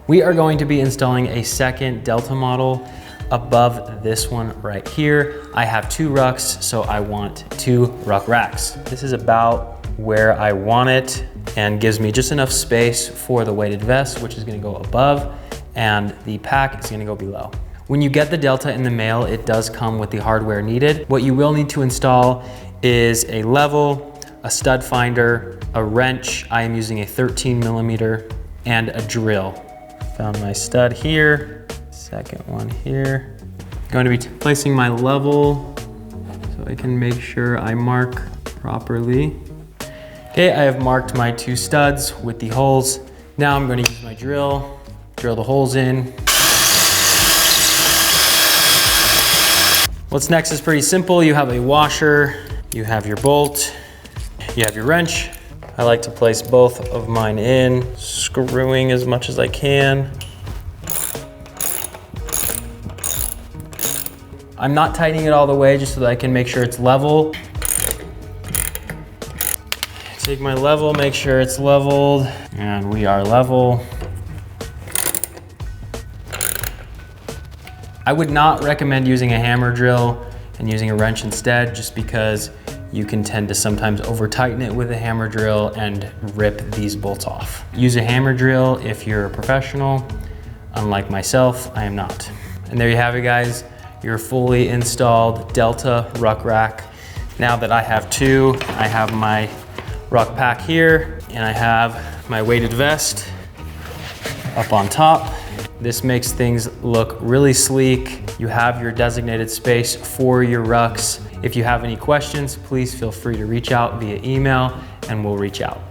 We are going to be installing a second Delta model above this one right here. I have 2 rucks, so I want 2 ruck racks. This is about where I want it and gives me just enough space for the weighted vest, which is gonna go above, and the pack is gonna go below. When you get the Delta in the mail, it does come with the hardware needed. What you will need to install is a level, a stud finder, a wrench. I am using a 13mm, and a drill. Found my stud here, second one here. Going to be placing my level so I can make sure I mark properly. Okay, I have marked my 2 studs with the holes. Now I'm going to use my drill the holes in. What's next is pretty simple. You have a washer, you have your bolt, you have your wrench. I like to place both of mine in, screwing as much as I can. I'm not tightening it all the way just so that I can make sure it's level. Take my level, make sure it's leveled, and we are level. I would not recommend using a hammer drill and using a wrench instead, just because you can tend to sometimes over tighten it with a hammer drill and rip these bolts off. Use a hammer drill if you're a professional. Unlike myself, I am not. And there you have it, guys. Your fully installed Delta ruck rack. Now that I have 2, I have my ruck pack here, and I have my weighted vest up on top. This makes things look really sleek. You have your designated space for your rucks. If you have any questions, please feel free to reach out via email and we'll reach out.